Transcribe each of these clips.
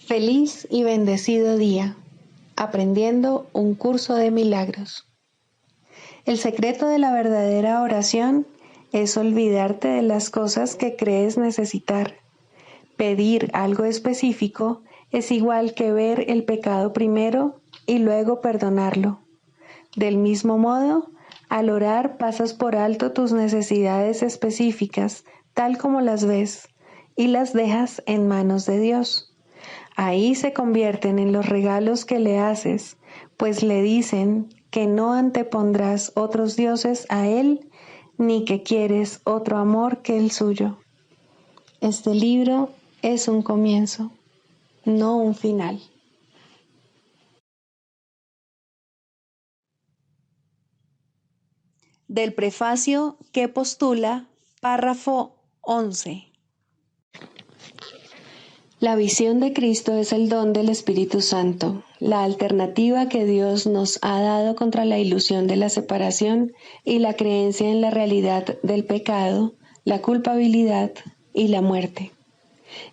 Feliz y bendecido día, aprendiendo un curso de milagros. El secreto de la verdadera oración es olvidarte de las cosas que crees necesitar. Pedir algo específico es igual que ver el pecado primero y luego perdonarlo. Del mismo modo, al orar pasas por alto tus necesidades específicas, tal como las ves, y las dejas en manos de Dios. Ahí se convierten en los regalos que le haces, pues le dicen que no antepondrás otros dioses a Él, ni que quieres otro amor que el suyo. Este libro es un comienzo, no un final. Del prefacio que postula, párrafo 11. La visión de Cristo es el don del Espíritu Santo, la alternativa que Dios nos ha dado contra la ilusión de la separación y la creencia en la realidad del pecado, la culpabilidad y la muerte.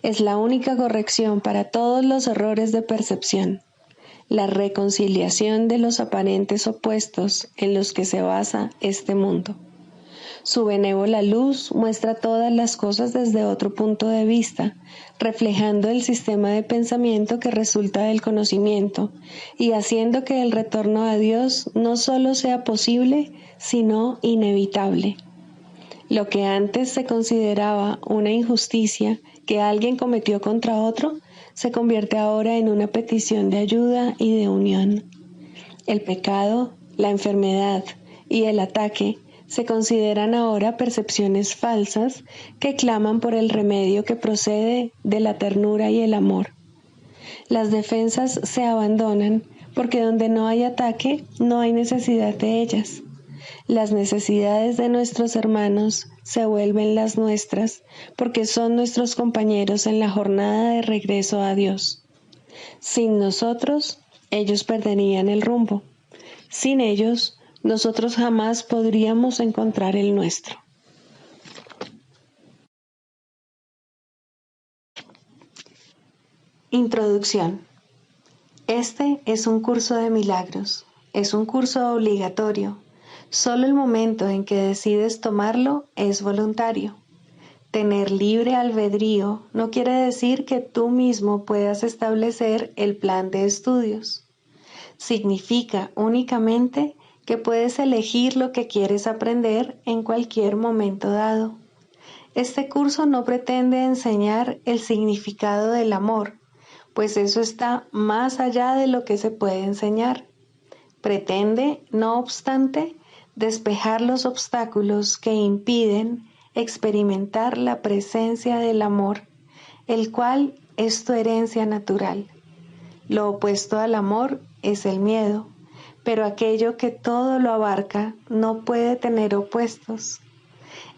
Es la única corrección para todos los errores de percepción, la reconciliación de los aparentes opuestos en los que se basa este mundo. Su benévola luz muestra todas las cosas desde otro punto de vista, reflejando el sistema de pensamiento que resulta del conocimiento y haciendo que el retorno a Dios no solo sea posible, sino inevitable. Lo que antes se consideraba una injusticia que alguien cometió contra otro, se convierte ahora en una petición de ayuda y de unión. El pecado, la enfermedad y el ataque se consideran ahora percepciones falsas que claman por el remedio que procede de la ternura y el amor. Las defensas se abandonan porque donde no hay ataque no hay necesidad de ellas. Las necesidades de nuestros hermanos se vuelven las nuestras porque son nuestros compañeros en la jornada de regreso a Dios. Sin nosotros, ellos perderían el rumbo. Sin ellos, nosotros jamás podríamos encontrar el nuestro. Introducción. Este es un curso de milagros. Es un curso obligatorio. Solo el momento en que decides tomarlo es voluntario. Tener libre albedrío no quiere decir que tú mismo puedas establecer el plan de estudios. Significa únicamente que puedes elegir lo que quieres aprender en cualquier momento dado. Este curso no pretende enseñar el significado del amor, pues eso está más allá de lo que se puede enseñar. Pretende, no obstante, despejar los obstáculos que impiden experimentar la presencia del amor, el cual es tu herencia natural. Lo opuesto al amor es el miedo, pero aquello que todo lo abarca no puede tener opuestos.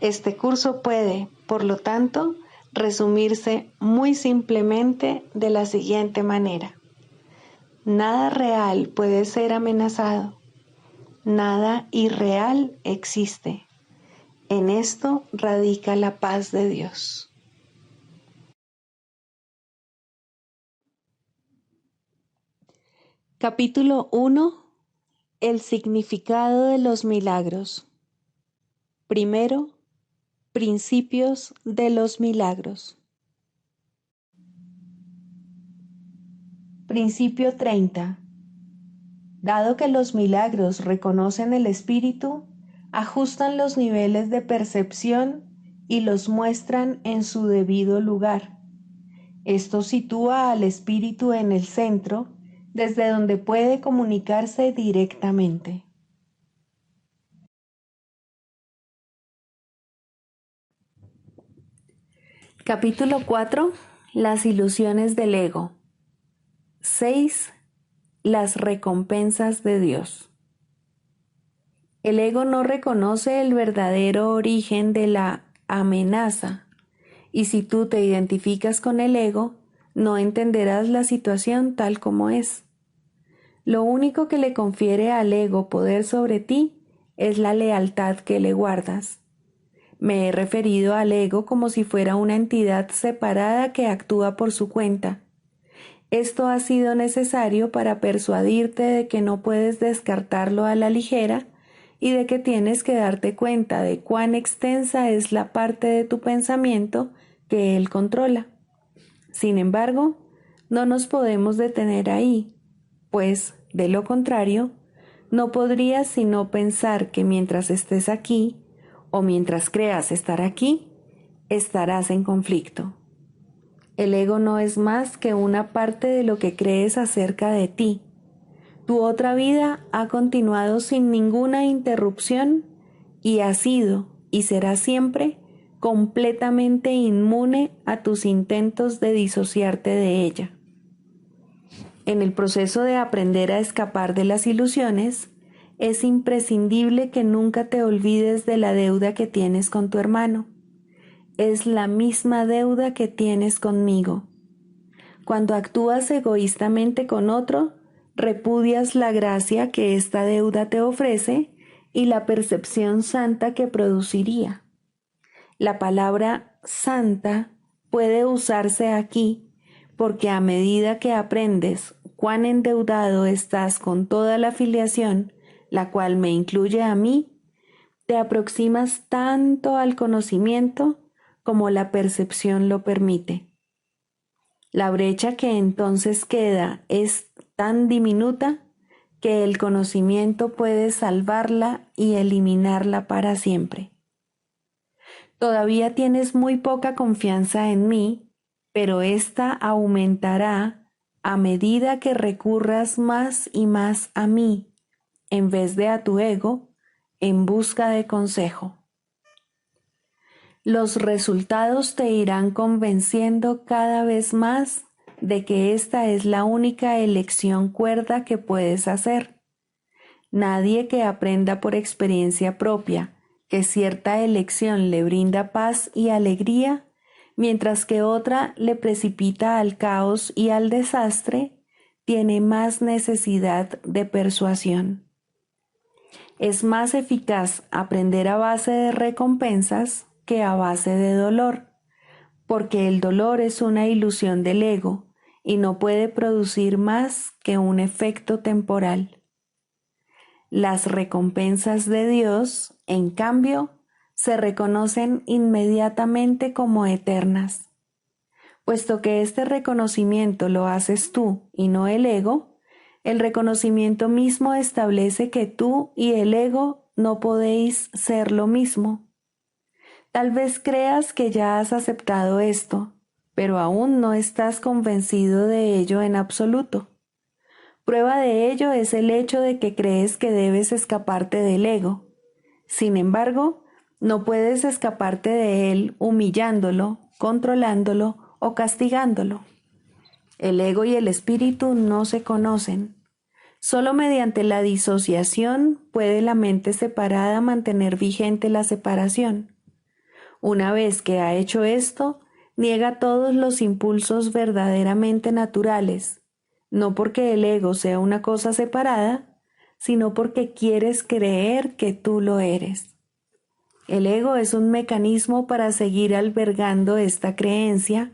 Este curso puede, por lo tanto, resumirse muy simplemente de la siguiente manera. Nada real puede ser amenazado. Nada irreal existe. En esto radica la paz de Dios. Capítulo 1. El significado de los milagros. Primero, principios de los milagros. Principio 30. Dado que los milagros reconocen el espíritu, ajustan los niveles de percepción y los muestran en su debido lugar. Esto sitúa al espíritu en el centro, desde donde puede comunicarse directamente. Capítulo 4. Las ilusiones del ego. 6. Las recompensas de Dios. El ego no reconoce el verdadero origen de la amenaza, y si tú te identificas con el ego, no entenderás la situación tal como es. Lo único que le confiere al ego poder sobre ti es la lealtad que le guardas. Me he referido al ego como si fuera una entidad separada que actúa por su cuenta. Esto ha sido necesario para persuadirte de que no puedes descartarlo a la ligera y de que tienes que darte cuenta de cuán extensa es la parte de tu pensamiento que él controla. Sin embargo, no nos podemos detener ahí, pues, de lo contrario, no podrías sino pensar que mientras estés aquí, o mientras creas estar aquí, estarás en conflicto. El ego no es más que una parte de lo que crees acerca de ti. Tu otra vida ha continuado sin ninguna interrupción y ha sido y será siempre completamente inmune a tus intentos de disociarte de ella. En el proceso de aprender a escapar de las ilusiones, es imprescindible que nunca te olvides de la deuda que tienes con tu hermano. Es la misma deuda que tienes conmigo. Cuando actúas egoístamente con otro, repudias la gracia que esta deuda te ofrece y la percepción santa que produciría. La palabra santa puede usarse aquí porque a medida que aprendes cuán endeudado estás con toda la filiación, la cual me incluye a mí, te aproximas tanto al conocimiento como la percepción lo permite. La brecha que entonces queda es tan diminuta que el conocimiento puede salvarla y eliminarla para siempre. Todavía tienes muy poca confianza en mí, pero esta aumentará a medida que recurras más y más a mí, en vez de a tu ego, en busca de consejo. Los resultados te irán convenciendo cada vez más de que esta es la única elección cuerda que puedes hacer. Nadie que aprenda por experiencia propia que cierta elección le brinda paz y alegría, mientras que otra le precipita al caos y al desastre, tiene más necesidad de persuasión. Es más eficaz aprender a base de recompensas que a base de dolor, porque el dolor es una ilusión del ego y no puede producir más que un efecto temporal. Las recompensas de Dios, en cambio, se reconocen inmediatamente como eternas. Puesto que este reconocimiento lo haces tú y no el ego, el reconocimiento mismo establece que tú y el ego no podéis ser lo mismo. Tal vez creas que ya has aceptado esto, pero aún no estás convencido de ello en absoluto. Prueba de ello es el hecho de que crees que debes escaparte del ego. Sin embargo, no puedes escaparte de él humillándolo, controlándolo o castigándolo. El ego y el espíritu no se conocen. Solo mediante la disociación puede la mente separada mantener vigente la separación. Una vez que ha hecho esto, niega todos los impulsos verdaderamente naturales, no porque el ego sea una cosa separada, sino porque quieres creer que tú lo eres. El ego es un mecanismo para seguir albergando esta creencia,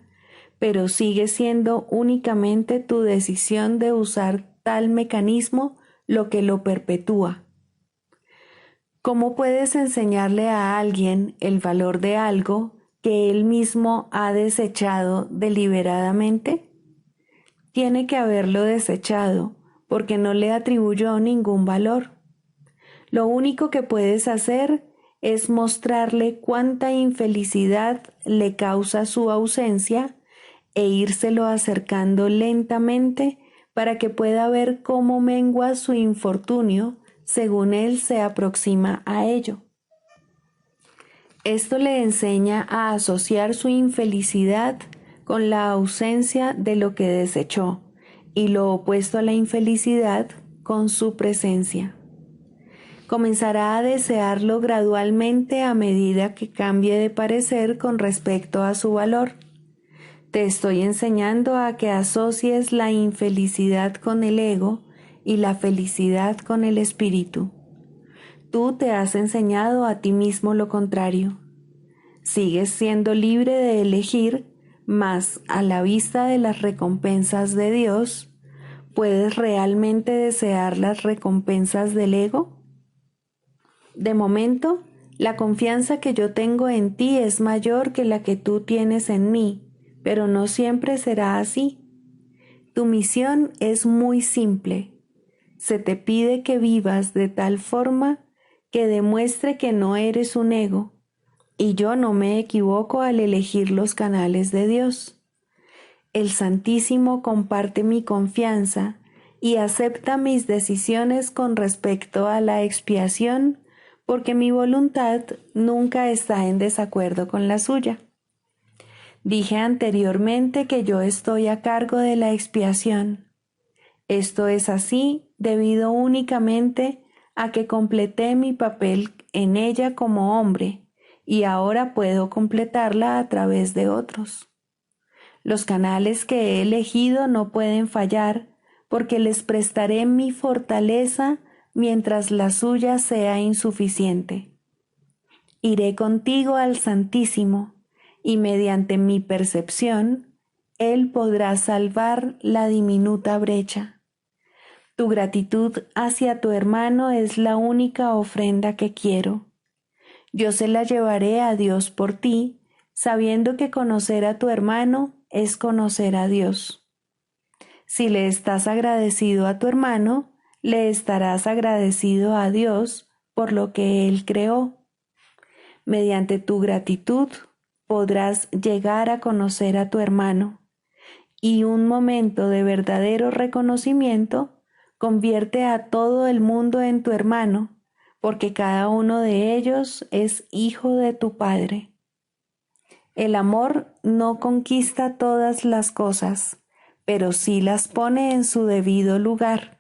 pero sigue siendo únicamente tu decisión de usar tal mecanismo lo que lo perpetúa. ¿Cómo puedes enseñarle a alguien el valor de algo que él mismo ha desechado deliberadamente? Tiene que haberlo desechado porque no le atribuyó ningún valor. Lo único que puedes hacer es mostrarle cuánta infelicidad le causa su ausencia e írselo acercando lentamente para que pueda ver cómo mengua su infortunio según él se aproxima a ello. Esto le enseña a asociar su infelicidad con la ausencia de lo que desechó y lo opuesto a la infelicidad con su presencia. Comenzará a desearlo gradualmente a medida que cambie de parecer con respecto a su valor. Te estoy enseñando a que asocies la infelicidad con el ego y la felicidad con el espíritu. Tú te has enseñado a ti mismo lo contrario. Sigues siendo libre de elegir, mas a la vista de las recompensas de Dios, ¿puedes realmente desear las recompensas del ego? De momento, la confianza que yo tengo en ti es mayor que la que tú tienes en mí, pero no siempre será así. Tu misión es muy simple. Se te pide que vivas de tal forma que demuestre que no eres un ego, y yo no me equivoco al elegir los canales de Dios. El Santísimo comparte mi confianza y acepta mis decisiones con respecto a la expiación, porque mi voluntad nunca está en desacuerdo con la suya. Dije anteriormente que yo estoy a cargo de la expiación. Esto es así debido únicamente a que completé mi papel en ella como hombre y ahora puedo completarla a través de otros. Los canales que he elegido no pueden fallar porque les prestaré mi fortaleza mientras la suya sea insuficiente. Iré contigo al Santísimo y mediante mi percepción, Él podrá salvar la diminuta brecha. Tu gratitud hacia tu hermano es la única ofrenda que quiero. Yo se la llevaré a Dios por ti, sabiendo que conocer a tu hermano es conocer a Dios. Si le estás agradecido a tu hermano, le estarás agradecido a Dios por lo que Él creó. Mediante tu gratitud podrás llegar a conocer a tu hermano, y un momento de verdadero reconocimiento convierte a todo el mundo en tu hermano, porque cada uno de ellos es hijo de tu Padre. El amor no conquista todas las cosas, pero sí las pone en su debido lugar.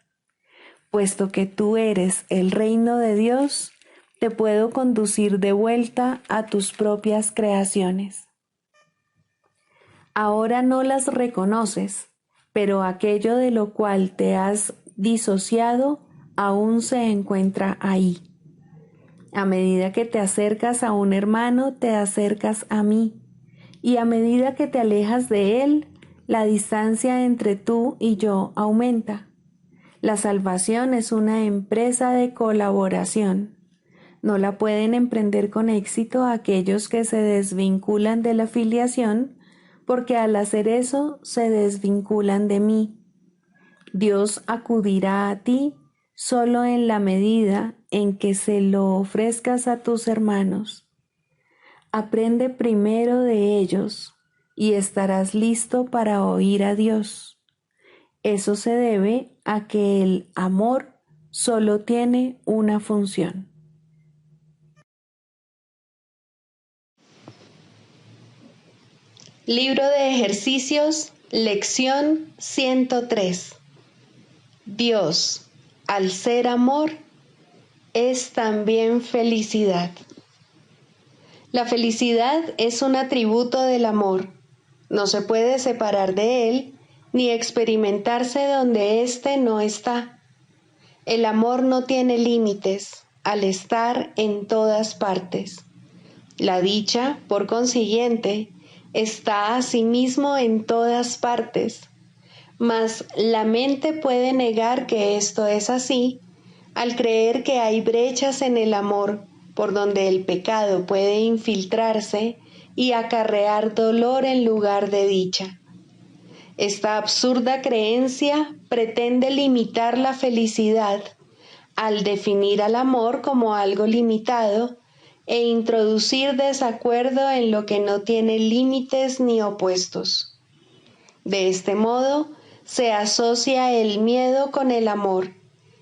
Puesto que tú eres el reino de Dios, te puedo conducir de vuelta a tus propias creaciones. Ahora no las reconoces, pero aquello de lo cual te has disociado aún se encuentra ahí. A medida que te acercas a un hermano, te acercas a mí, y a medida que te alejas de él, la distancia entre tú y yo aumenta. La salvación es una empresa de colaboración. No la pueden emprender con éxito aquellos que se desvinculan de la filiación, porque al hacer eso se desvinculan de mí. Dios acudirá a ti solo en la medida en que se lo ofrezcas a tus hermanos. Aprende primero de ellos y estarás listo para oír a Dios. Eso se debe a que el amor solo tiene una función. Libro de ejercicios, lección 103. Dios, al ser amor, es también felicidad. La felicidad es un atributo del amor. No se puede separar de él ni experimentarse donde éste no está. El amor no tiene límites al estar en todas partes. La dicha, por consiguiente, está asimismo en todas partes, mas la mente puede negar que esto es así al creer que hay brechas en el amor por donde el pecado puede infiltrarse y acarrear dolor en lugar de dicha. Esta absurda creencia pretende limitar la felicidad al definir al amor como algo limitado e introducir desacuerdo en lo que no tiene límites ni opuestos. De este modo, se asocia el miedo con el amor,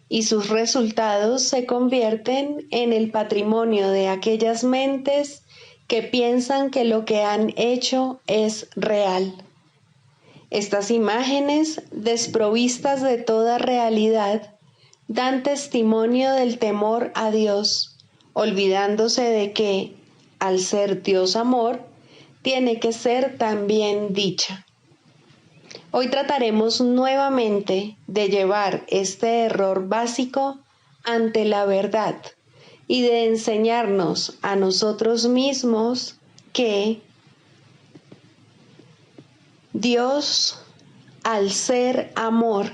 y sus resultados se convierten en el patrimonio de aquellas mentes que piensan que lo que han hecho es real. Estas imágenes, desprovistas de toda realidad, dan testimonio del temor a Dios, olvidándose de que, al ser Dios amor, tiene que ser también dicha. Hoy trataremos nuevamente de llevar este error básico ante la verdad y de enseñarnos a nosotros mismos que Dios, al ser amor,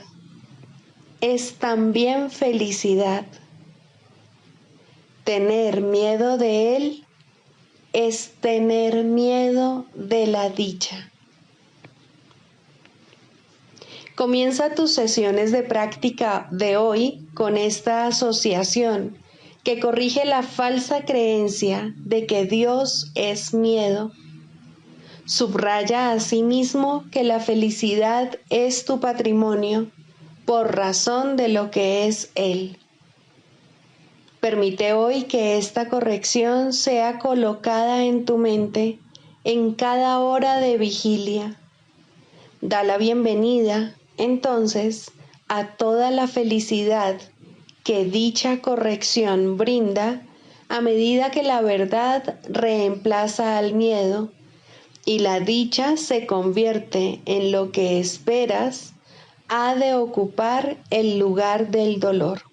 es también felicidad. Tener miedo de Él es tener miedo de la dicha. Comienza tus sesiones de práctica de hoy con esta asociación que corrige la falsa creencia de que Dios es miedo. Subraya asimismo que la felicidad es tu patrimonio por razón de lo que es Él. Permite hoy que esta corrección sea colocada en tu mente en cada hora de vigilia. Da la bienvenida, entonces, a toda la felicidad que dicha corrección brinda a medida que la verdad reemplaza al miedo y la dicha se convierte en lo que esperas ha de ocupar el lugar del dolor.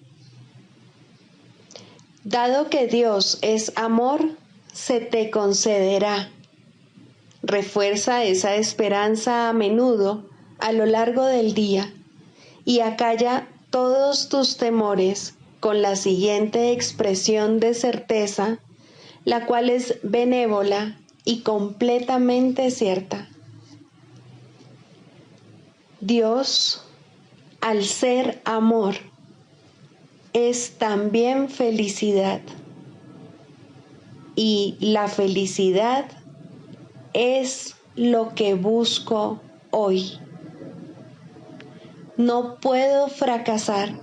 Dado que Dios es amor, se te concederá. Refuerza esa esperanza a menudo a lo largo del día y acalla todos tus temores con la siguiente expresión de certeza, la cual es benévola y completamente cierta. Dios, al ser amor, es también felicidad. Y la felicidad es lo que busco hoy. No puedo fracasar,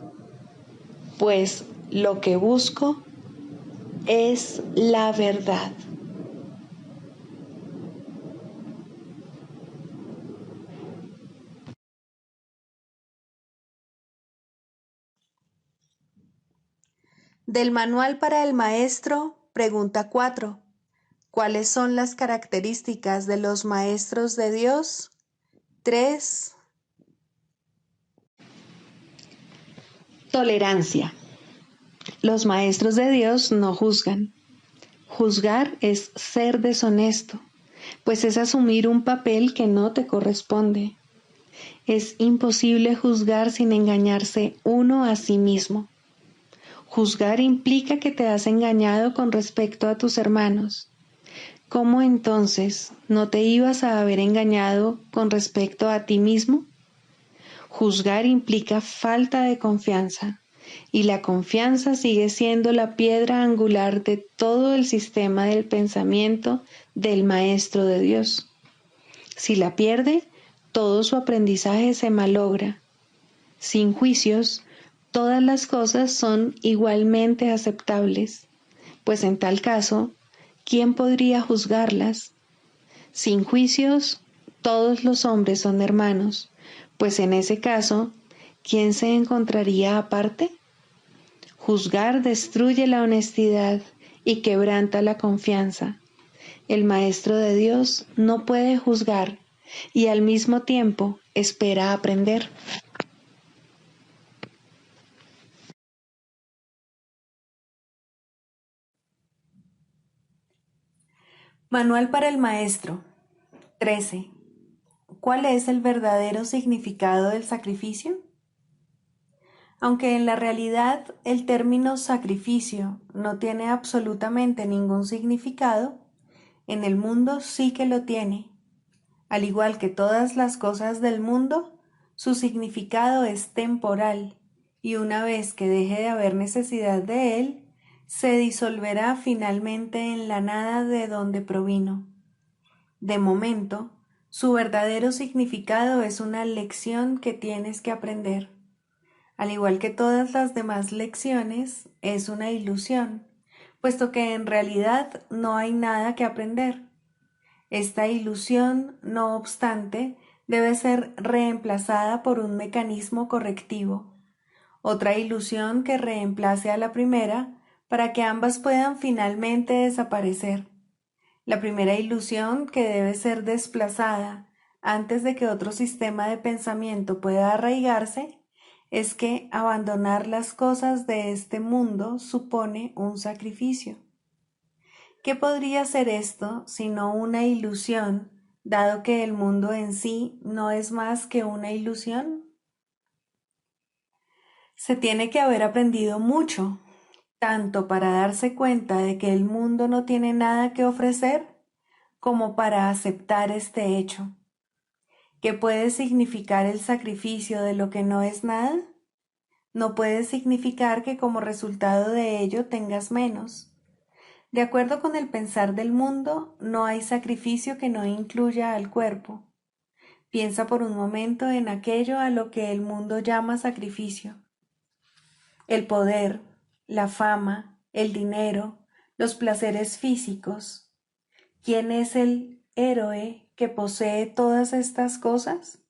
pues lo que busco es la verdad. Del Manual para el Maestro, pregunta 4. ¿Cuáles son las características de los maestros de Dios? 3. Tolerancia. Los maestros de Dios no juzgan. Juzgar es ser deshonesto, pues es asumir un papel que no te corresponde. Es imposible juzgar sin engañarse uno a sí mismo. Juzgar implica que te has engañado con respecto a tus hermanos. ¿Cómo entonces no te ibas a haber engañado con respecto a ti mismo? Juzgar implica falta de confianza, y la confianza sigue siendo la piedra angular de todo el sistema del pensamiento del Maestro de Dios. Si la pierde, todo su aprendizaje se malogra. Sin juicios, todas las cosas son igualmente aceptables, pues en tal caso, ¿quién podría juzgarlas? Sin juicios, todos los hombres son hermanos, pues en ese caso, ¿quién se encontraría aparte? Juzgar destruye la honestidad y quebranta la confianza. El Maestro de Dios no puede juzgar y al mismo tiempo espera aprender. Manual para el Maestro. 13. ¿Cuál es el verdadero significado del sacrificio? Aunque en la realidad el término sacrificio no tiene absolutamente ningún significado, en el mundo sí que lo tiene. Al igual que todas las cosas del mundo, su significado es temporal, y una vez que deje de haber necesidad de él, se disolverá finalmente en la nada de donde provino. De momento, su verdadero significado es una lección que tienes que aprender. Al igual que todas las demás lecciones, es una ilusión, puesto que en realidad no hay nada que aprender. Esta ilusión, no obstante, debe ser reemplazada por un mecanismo correctivo, otra ilusión que reemplace a la primera para que ambas puedan finalmente desaparecer. La primera ilusión que debe ser desplazada antes de que otro sistema de pensamiento pueda arraigarse es que abandonar las cosas de este mundo supone un sacrificio. ¿Qué podría ser esto sino una ilusión dado que el mundo en sí no es más que una ilusión? Se tiene que haber aprendido mucho, tanto para darse cuenta de que el mundo no tiene nada que ofrecer, como para aceptar este hecho. ¿Qué puede significar el sacrificio de lo que no es nada? No puede significar que como resultado de ello tengas menos. De acuerdo con el pensar del mundo, no hay sacrificio que no incluya al cuerpo. Piensa por un momento en aquello a lo que el mundo llama sacrificio. El poder, la fama, el dinero, los placeres físicos. ¿Quién es el héroe que posee todas estas cosas?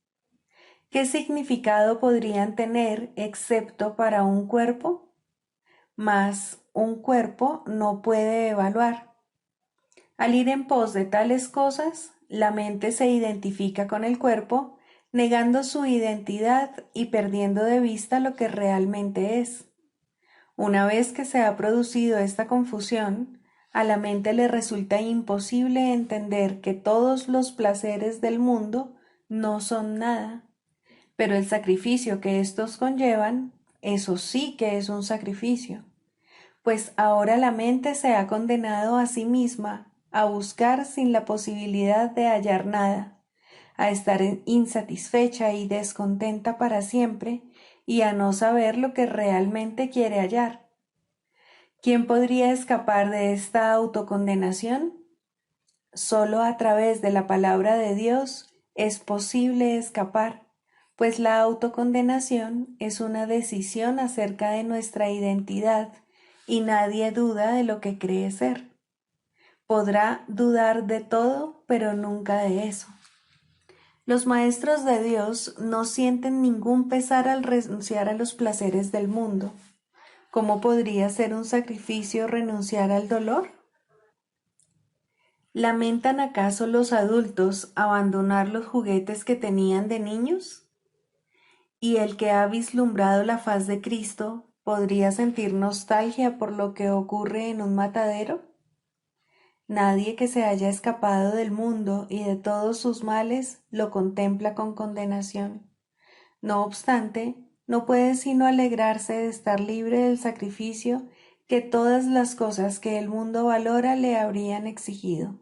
¿Qué significado podrían tener excepto para un cuerpo? Mas un cuerpo no puede evaluar. Al ir en pos de tales cosas, la mente se identifica con el cuerpo, negando su identidad y perdiendo de vista lo que realmente es. Una vez que se ha producido esta confusión, a la mente le resulta imposible entender que todos los placeres del mundo no son nada, pero el sacrificio que estos conllevan, eso sí que es un sacrificio, pues ahora la mente se ha condenado a sí misma a buscar sin la posibilidad de hallar nada, a estar insatisfecha y descontenta para siempre y a no saber lo que realmente quiere hallar. ¿Quién podría escapar de esta autocondenación? Solo a través de la palabra de Dios es posible escapar, pues la autocondenación es una decisión acerca de nuestra identidad y nadie duda de lo que cree ser. Podrá dudar de todo, pero nunca de eso. Los maestros de Dios no sienten ningún pesar al renunciar a los placeres del mundo. ¿Cómo podría ser un sacrificio renunciar al dolor? ¿Lamentan acaso los adultos abandonar los juguetes que tenían de niños? ¿Y el que ha vislumbrado la faz de Cristo podría sentir nostalgia por lo que ocurre en un matadero? Nadie que se haya escapado del mundo y de todos sus males lo contempla con condenación. No obstante, no puede sino alegrarse de estar libre del sacrificio que todas las cosas que el mundo valora le habrían exigido.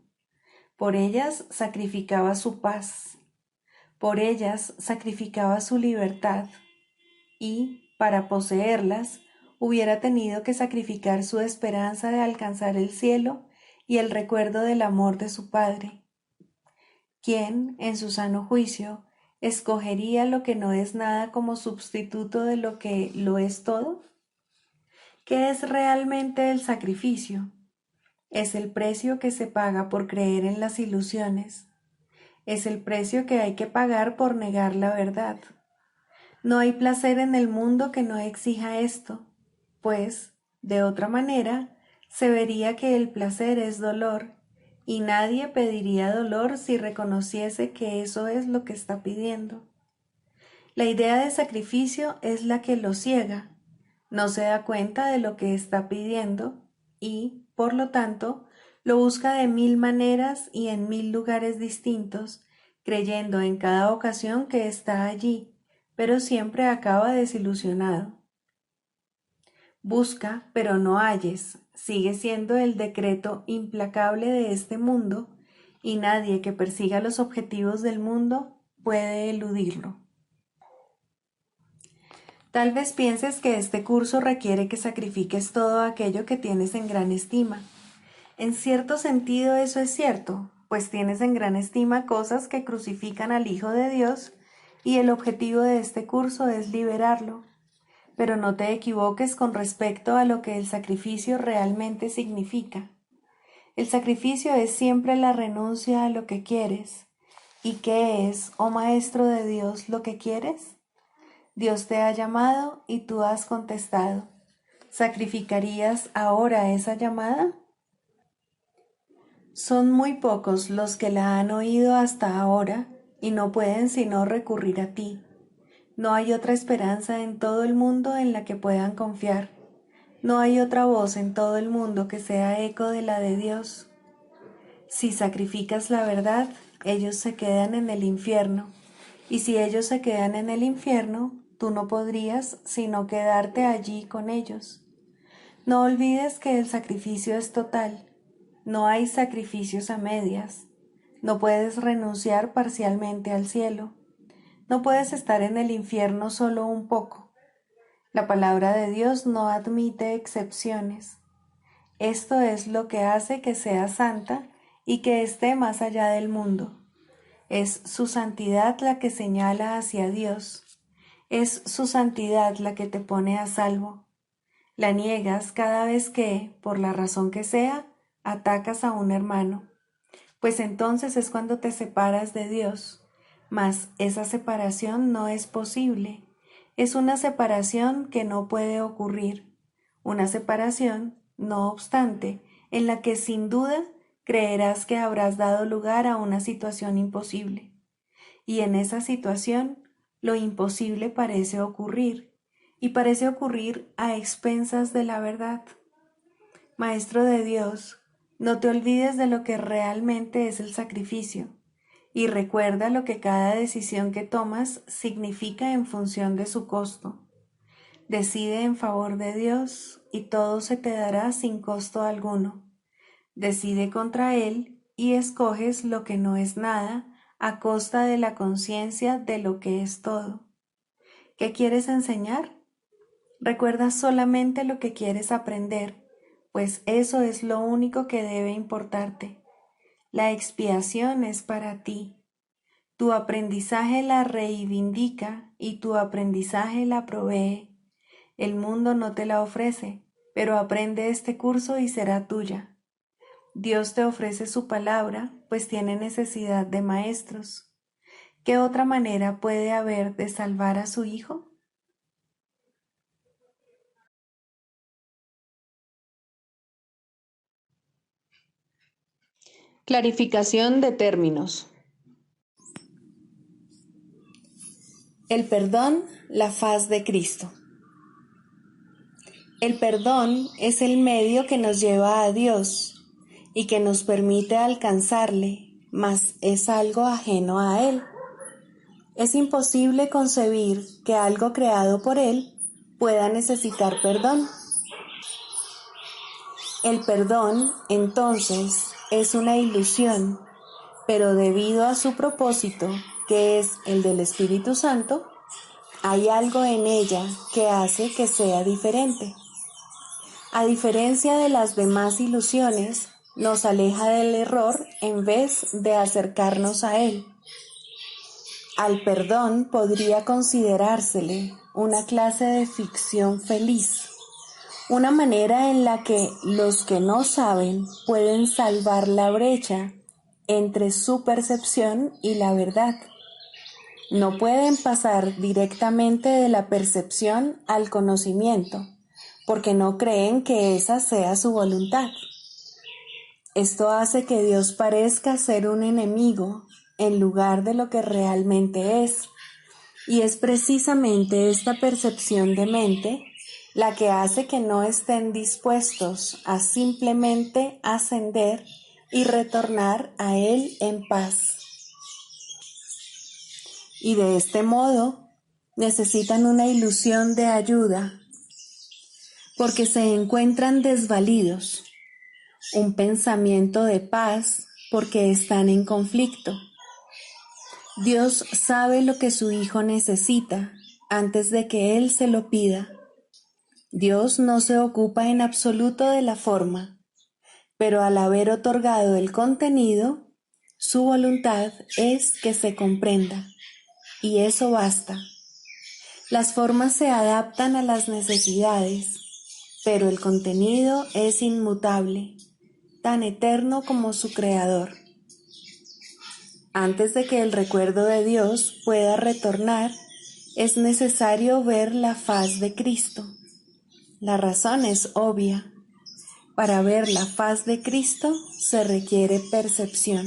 Por ellas sacrificaba su paz, por ellas sacrificaba su libertad, y, para poseerlas, hubiera tenido que sacrificar su esperanza de alcanzar el cielo y el recuerdo del amor de su Padre. ¿Quién, en su sano juicio, escogería lo que no es nada como sustituto de lo que lo es todo? ¿Qué es realmente el sacrificio? Es el precio que se paga por creer en las ilusiones. Es el precio que hay que pagar por negar la verdad. No hay placer en el mundo que no exija esto, pues, de otra manera, se vería que el placer es dolor, y nadie pediría dolor si reconociese que eso es lo que está pidiendo. La idea de sacrificio es la que lo ciega, no se da cuenta de lo que está pidiendo y, por lo tanto, lo busca de mil maneras y en mil lugares distintos, creyendo en cada ocasión que está allí, pero siempre acaba desilusionado. Busca, pero no halles, sigue siendo el decreto implacable de este mundo, y nadie que persiga los objetivos del mundo puede eludirlo. Tal vez pienses que este curso requiere que sacrifiques todo aquello que tienes en gran estima. En cierto sentido eso es cierto, pues tienes en gran estima cosas que crucifican al Hijo de Dios, y el objetivo de este curso es liberarlo. Pero no te equivoques con respecto a lo que el sacrificio realmente significa. El sacrificio es siempre la renuncia a lo que quieres. ¿Y qué es, oh Maestro de Dios, lo que quieres? Dios te ha llamado y tú has contestado. ¿Sacrificarías ahora esa llamada? Son muy pocos los que la han oído hasta ahora y no pueden sino recurrir a ti. No hay otra esperanza en todo el mundo en la que puedan confiar. No hay otra voz en todo el mundo que sea eco de la de Dios. Si sacrificas la verdad, ellos se quedan en el infierno, y si ellos se quedan en el infierno, tú no podrías sino quedarte allí con ellos. No olvides que el sacrificio es total, no hay sacrificios a medias, no puedes renunciar parcialmente al cielo, no puedes estar en el infierno solo un poco. La palabra de Dios no admite excepciones. Esto es lo que hace que sea santa y que esté más allá del mundo. Es su santidad la que señala hacia Dios. Es su santidad la que te pone a salvo. La niegas cada vez que, por la razón que sea, atacas a un hermano, pues entonces es cuando te separas de Dios. Mas esa separación no es posible. Es una separación que no puede ocurrir. Una separación, no obstante, en la que sin duda creerás que habrás dado lugar a una situación imposible. Y en esa situación, lo imposible parece ocurrir, y parece ocurrir a expensas de la verdad. Maestro de Dios, no te olvides de lo que realmente es el sacrificio, y recuerda lo que cada decisión que tomas significa en función de su costo. Decide en favor de Dios y todo se te dará sin costo alguno. Decide contra Él y escoges lo que no es nada a costa de la conciencia de lo que es todo. ¿Qué quieres enseñar? Recuerda solamente lo que quieres aprender, pues eso es lo único que debe importarte. La expiación es para ti. Tu aprendizaje la reivindica y tu aprendizaje la provee. El mundo no te la ofrece, pero aprende este curso y será tuya. Dios te ofrece su palabra, pues tiene necesidad de maestros. ¿Qué otra manera puede haber de salvar a su Hijo? Clarificación de términos. El perdón, la faz de Cristo. El perdón es el medio que nos lleva a Dios y que nos permite alcanzarle, mas es algo ajeno a Él. Es imposible concebir que algo creado por Él pueda necesitar perdón. El perdón, entonces, es una ilusión, pero debido a su propósito, que es el del Espíritu Santo, hay algo en ella que hace que sea diferente. A diferencia de las demás ilusiones, nos aleja del error en vez de acercarnos a él. Al perdón podría considerársele una clase de ficción feliz, una manera en la que los que no saben pueden salvar la brecha entre su percepción y la verdad. No pueden pasar directamente de la percepción al conocimiento, porque no creen que esa sea su voluntad. Esto hace que Dios parezca ser un enemigo en lugar de lo que realmente es, y es precisamente esta percepción de mente la que hace que no estén dispuestos a simplemente ascender y retornar a Él en paz. Y de este modo necesitan una ilusión de ayuda, porque se encuentran desvalidos, un pensamiento de paz porque están en conflicto. Dios sabe lo que su Hijo necesita antes de que Él se lo pida. Dios no se ocupa en absoluto de la forma, pero al haber otorgado el contenido, su voluntad es que se comprenda, y eso basta. Las formas se adaptan a las necesidades, pero el contenido es inmutable, tan eterno como su creador. Antes de que el recuerdo de Dios pueda retornar, es necesario ver la faz de Cristo. La razón es obvia. Para ver la faz de Cristo se requiere percepción.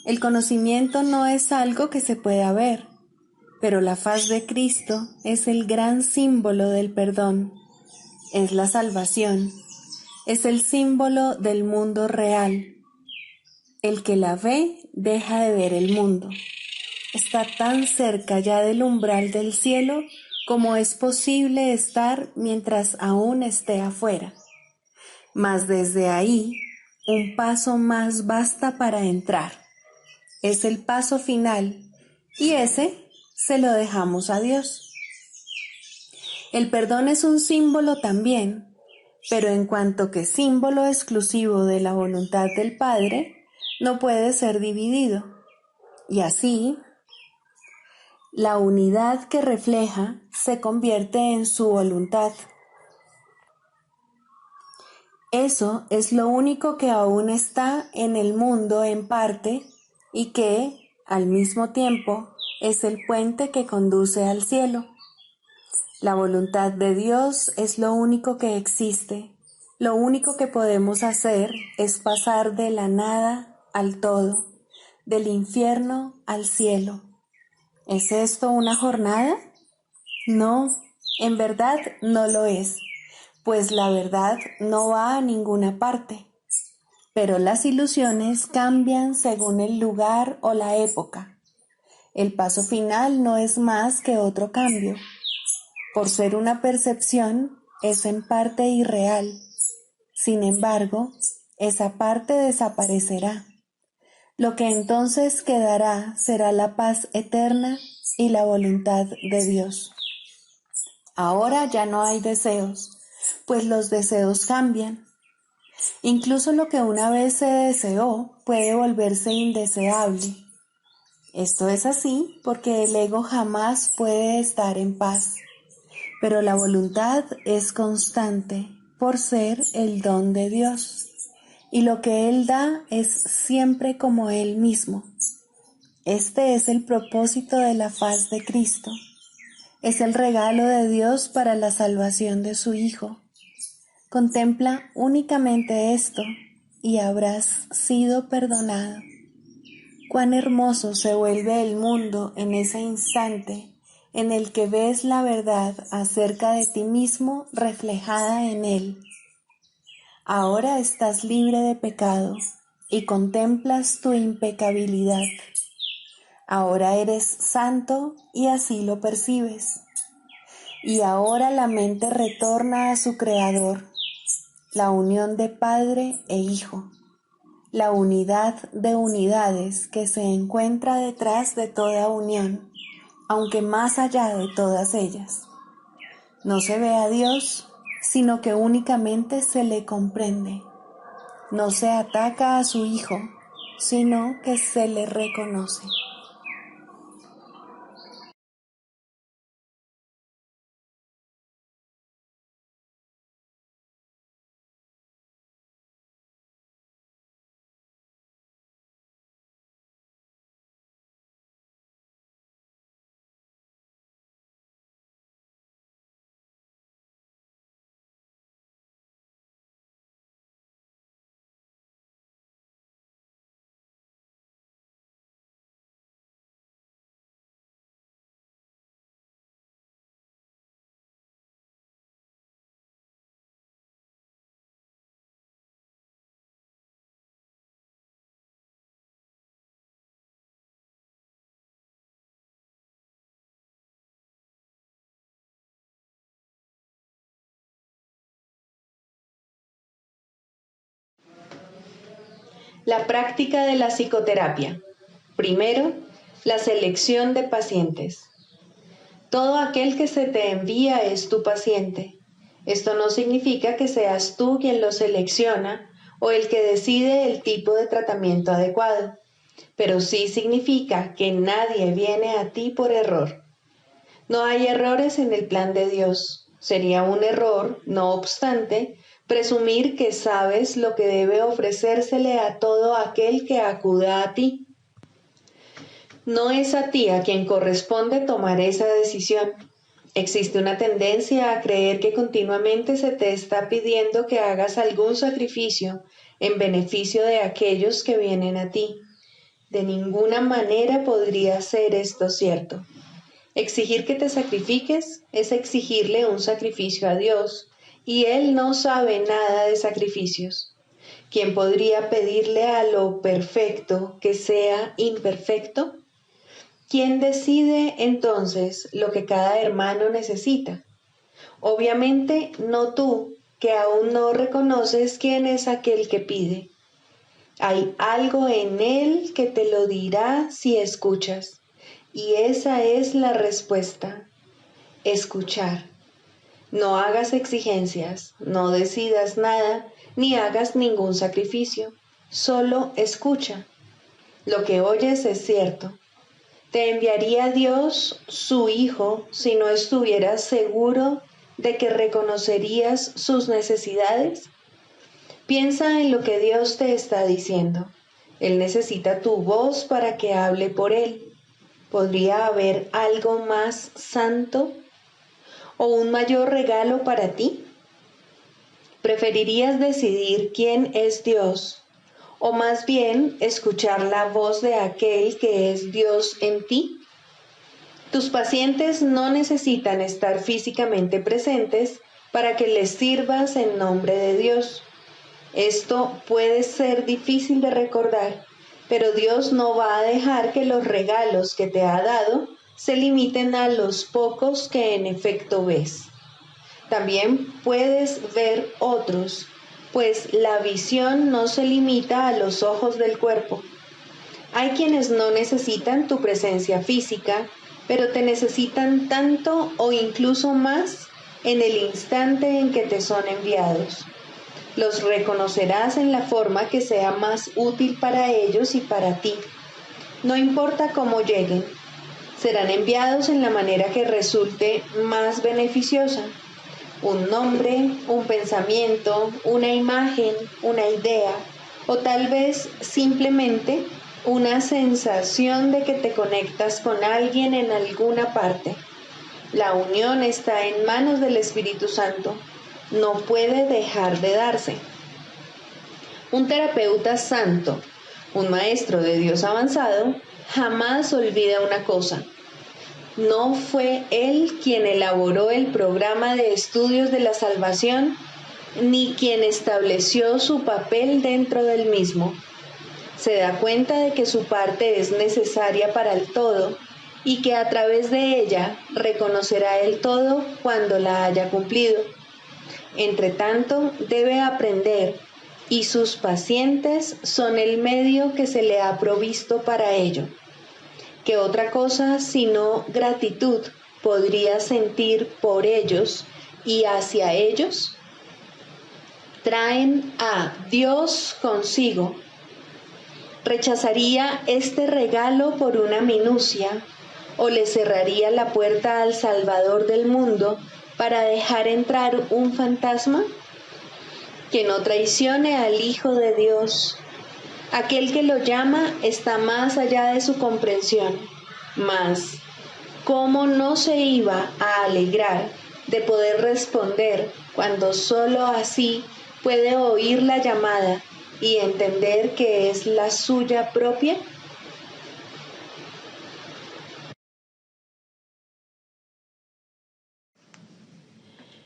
El conocimiento no es algo que se pueda ver, pero la faz de Cristo es el gran símbolo del perdón, es la salvación, es el símbolo del mundo real. El que la ve deja de ver el mundo. Está tan cerca ya del umbral del cielo como es posible estar mientras aún esté afuera. Mas desde ahí, un paso más basta para entrar. Es el paso final y ese se lo dejamos a Dios. El perdón es un símbolo también, pero en cuanto que símbolo exclusivo de la voluntad del Padre, no puede ser dividido. Y así, la unidad que refleja se convierte en su voluntad. Eso es lo único que aún está en el mundo en parte y que, al mismo tiempo, es el puente que conduce al cielo. La voluntad de Dios es lo único que existe. Lo único que podemos hacer es pasar de la nada al todo, del infierno al cielo. ¿Es esto una jornada? No, en verdad no lo es, pues la verdad no va a ninguna parte. Pero las ilusiones cambian según el lugar o la época. El paso final no es más que otro cambio. Por ser una percepción, es en parte irreal. Sin embargo, esa parte desaparecerá. Lo que entonces quedará será la paz eterna y la voluntad de Dios. Ahora ya no hay deseos, pues los deseos cambian. Incluso lo que una vez se deseó puede volverse indeseable. Esto es así porque el ego jamás puede estar en paz. Pero la voluntad es constante por ser el don de Dios, y lo que Él da es siempre como Él mismo. Este es el propósito de la faz de Cristo. Es el regalo de Dios para la salvación de su Hijo. Contempla únicamente esto y habrás sido perdonado. Cuán hermoso se vuelve el mundo en ese instante en el que ves la verdad acerca de ti mismo reflejada en él. Ahora estás libre de pecado y contemplas tu impecabilidad. Ahora eres santo y así lo percibes. Y ahora la mente retorna a su Creador, la unión de Padre e Hijo, la unidad de unidades que se encuentra detrás de toda unión, aunque más allá de todas ellas. No se ve a Dios, sino que únicamente se le comprende. No se ataca a su Hijo, sino que se le reconoce. La práctica de la psicoterapia. Primero, la selección de pacientes. Todo aquel que se te envía es tu paciente. Esto no significa que seas tú quien lo selecciona o el que decide el tipo de tratamiento adecuado, pero sí significa que nadie viene a ti por error. No hay errores en el plan de Dios. Sería un error, no obstante, presumir que sabes lo que debe ofrecérsele a todo aquel que acuda a ti. No es a ti a quien corresponde tomar esa decisión. Existe una tendencia a creer que continuamente se te está pidiendo que hagas algún sacrificio en beneficio de aquellos que vienen a ti. De ninguna manera podría ser esto cierto. Exigir que te sacrifiques es exigirle un sacrificio a Dios, y Él no sabe nada de sacrificios. ¿Quién podría pedirle a lo perfecto que sea imperfecto? ¿Quién decide entonces lo que cada hermano necesita? Obviamente no tú, que aún no reconoces quién es aquel que pide. Hay algo en él que te lo dirá si escuchas. Y esa es la respuesta: escuchar. No hagas exigencias, no decidas nada, ni hagas ningún sacrificio. Solo escucha. Lo que oyes es cierto. ¿Te enviaría Dios, su Hijo, si no estuvieras seguro de que reconocerías sus necesidades? Piensa en lo que Dios te está diciendo. Él necesita tu voz para que hable por él. ¿Podría haber algo más santo o un mayor regalo para ti? ¿Preferirías decidir quién es Dios o más bien escuchar la voz de aquel que es Dios en ti? Tus pacientes no necesitan estar físicamente presentes para que les sirvas en nombre de Dios. Esto puede ser difícil de recordar, pero Dios no va a dejar que los regalos que te ha dado se limiten a los pocos que en efecto ves. También puedes ver otros, pues la visión no se limita a los ojos del cuerpo. Hay quienes no necesitan tu presencia física, pero te necesitan tanto o incluso más en el instante en que te son enviados. Los reconocerás en la forma que sea más útil para ellos y para ti. No importa cómo lleguen, serán enviados en la manera que resulte más beneficiosa. Un nombre, un pensamiento, una imagen, una idea, o tal vez simplemente una sensación de que te conectas con alguien en alguna parte. La unión está en manos del Espíritu Santo. No puede dejar de darse. Un terapeuta santo, un maestro de Dios avanzado, jamás olvida una cosa. No fue él quien elaboró el programa de estudios de la salvación, ni quien estableció su papel dentro del mismo. Se da cuenta de que su parte es necesaria para el todo y que a través de ella reconocerá el todo cuando la haya cumplido. Entre tanto, debe aprender, y sus pacientes son el medio que se le ha provisto para ello. ¿Qué otra cosa sino gratitud podría sentir por ellos y hacia ellos? Traen a Dios consigo. ¿Rechazaría este regalo por una minucia o le cerraría la puerta al Salvador del mundo para dejar entrar un fantasma? Que no traicione al Hijo de Dios. Aquel que lo llama está más allá de su comprensión. Mas, ¿cómo no se iba a alegrar de poder responder cuando sólo así puede oír la llamada y entender que es la suya propia?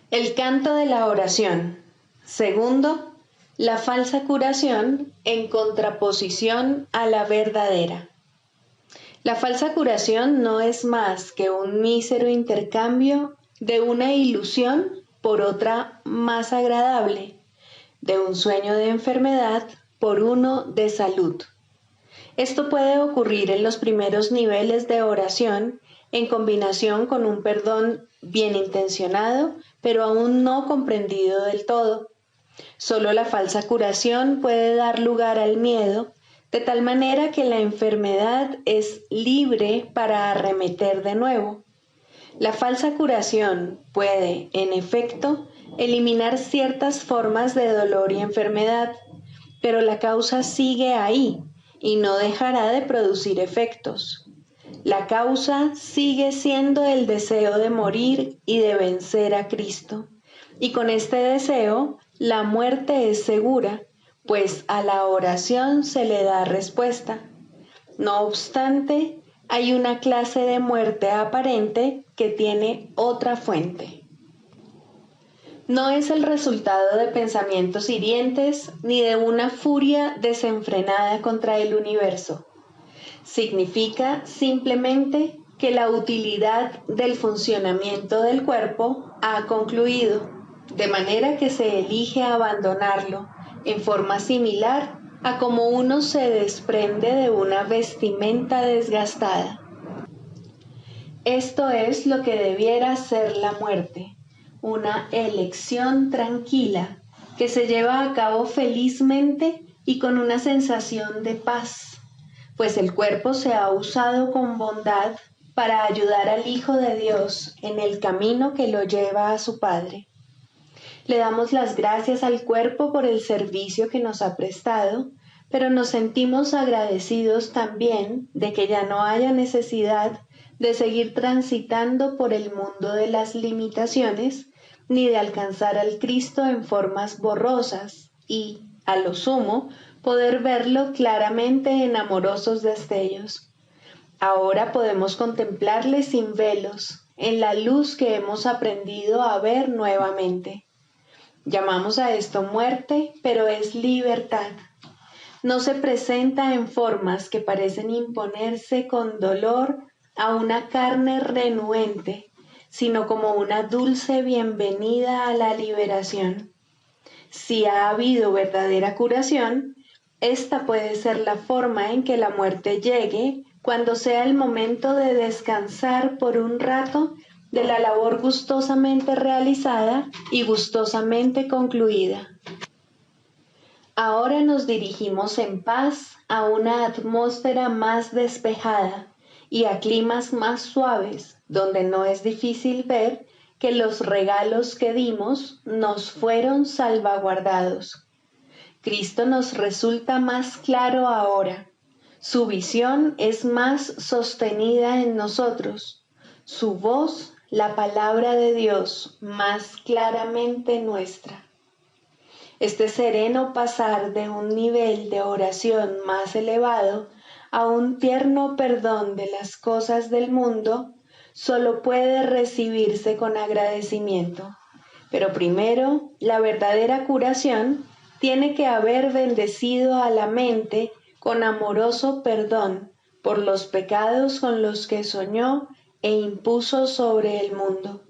El canto de la oración. Segundo, la falsa curación en contraposición a la verdadera. La falsa curación no es más que un mísero intercambio de una ilusión por otra más agradable, de un sueño de enfermedad por uno de salud. Esto puede ocurrir en los primeros niveles de oración en combinación con un perdón bien intencionado, pero aún no comprendido del todo. Solo la falsa curación puede dar lugar al miedo, de tal manera que la enfermedad es libre para arremeter de nuevo. La falsa curación puede, en efecto, eliminar ciertas formas de dolor y enfermedad, pero la causa sigue ahí y no dejará de producir efectos. La causa sigue siendo el deseo de morir y de vencer a Cristo. Y con este deseo, la muerte es segura, pues a la oración se le da respuesta. No obstante, hay una clase de muerte aparente que tiene otra fuente. No es el resultado de pensamientos hirientes ni de una furia desenfrenada contra el universo. Significa simplemente que la utilidad del funcionamiento del cuerpo ha concluido, de manera que se elige abandonarlo en forma similar a como uno se desprende de una vestimenta desgastada. Esto es lo que debiera ser la muerte, una elección tranquila que se lleva a cabo felizmente y con una sensación de paz, pues el cuerpo se ha usado con bondad para ayudar al Hijo de Dios en el camino que lo lleva a su Padre. Le damos las gracias al cuerpo por el servicio que nos ha prestado, pero nos sentimos agradecidos también de que ya no haya necesidad de seguir transitando por el mundo de las limitaciones, ni de alcanzar al Cristo en formas borrosas y, a lo sumo, poder verlo claramente en amorosos destellos. Ahora podemos contemplarle sin velos, en la luz que hemos aprendido a ver nuevamente. Llamamos a esto muerte, pero es libertad. No se presenta en formas que parecen imponerse con dolor a una carne renuente, sino como una dulce bienvenida a la liberación. Si ha habido verdadera curación, esta puede ser la forma en que la muerte llegue cuando sea el momento de descansar por un rato de la labor gustosamente realizada y gustosamente concluida. Ahora nos dirigimos en paz a una atmósfera más despejada y a climas más suaves, donde no es difícil ver que los regalos que dimos nos fueron salvaguardados. Cristo nos resulta más claro ahora. Su visión es más sostenida en nosotros. Su voz, la palabra de Dios, más claramente nuestra. Este sereno pasar de un nivel de oración más elevado a un tierno perdón de las cosas del mundo solo puede recibirse con agradecimiento. Pero primero, la verdadera curación tiene que haber bendecido a la mente con amoroso perdón por los pecados con los que soñó e impuso sobre el mundo.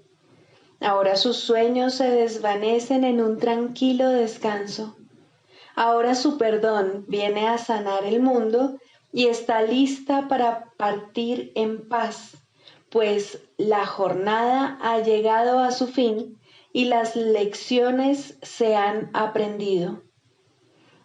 Ahora sus sueños se desvanecen en un tranquilo descanso. Ahora su perdón viene a sanar el mundo y está lista para partir en paz, pues la jornada ha llegado a su fin y las lecciones se han aprendido.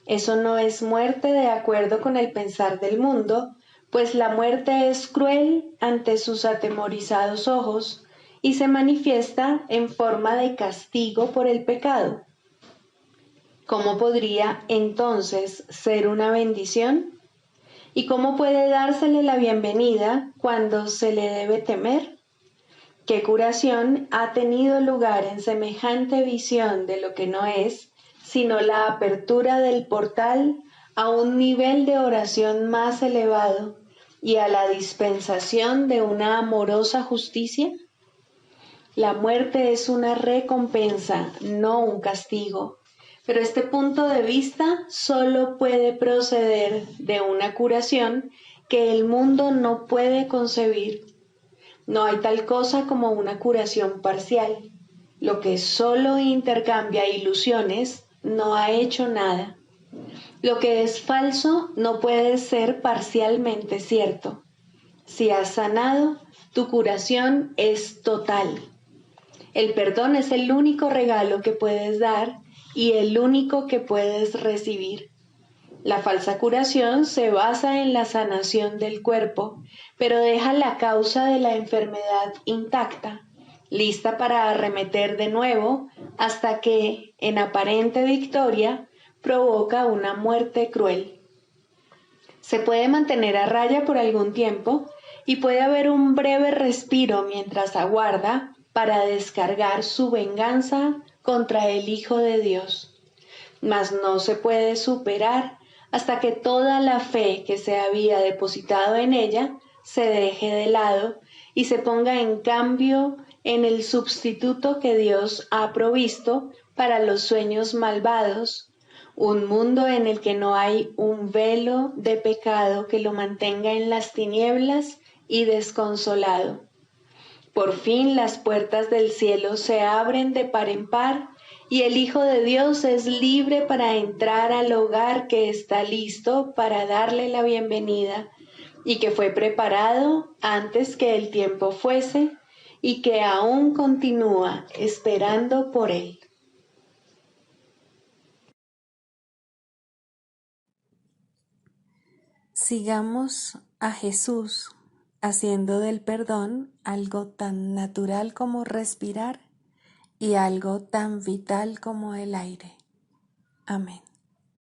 Eso no es muerte de acuerdo con el pensar del mundo, pues la muerte es cruel ante sus atemorizados ojos y se manifiesta en forma de castigo por el pecado. ¿Cómo podría entonces ser una bendición? ¿Y cómo puede dársele la bienvenida cuando se le debe temer? ¿Qué curación ha tenido lugar en semejante visión de lo que no es, sino la apertura del portal a un nivel de oración más elevado y a la dispensación de una amorosa justicia? La muerte es una recompensa, no un castigo, pero este punto de vista solo puede proceder de una curación que el mundo no puede concebir. No hay tal cosa como una curación parcial. Lo que solo intercambia ilusiones no ha hecho nada. Lo que es falso no puede ser parcialmente cierto. Si has sanado, tu curación es total. El perdón es el único regalo que puedes dar y el único que puedes recibir. La falsa curación se basa en la sanación del cuerpo, pero deja la causa de la enfermedad intacta, lista para arremeter de nuevo hasta que, en aparente victoria, provoca una muerte cruel. Se puede mantener a raya por algún tiempo y puede haber un breve respiro mientras aguarda para descargar su venganza contra el Hijo de Dios. Mas no se puede superar hasta que toda la fe que se había depositado en ella se deje de lado y se ponga en cambio en el sustituto que Dios ha provisto para los sueños malvados, un mundo en el que no hay un velo de pecado que lo mantenga en las tinieblas y desconsolado. Por fin las puertas del cielo se abren de par en par y el Hijo de Dios es libre para entrar al hogar que está listo para darle la bienvenida y que fue preparado antes que el tiempo fuese y que aún continúa esperando por él. Sigamos a Jesús haciendo del perdón algo tan natural como respirar y algo tan vital como el aire. Amén.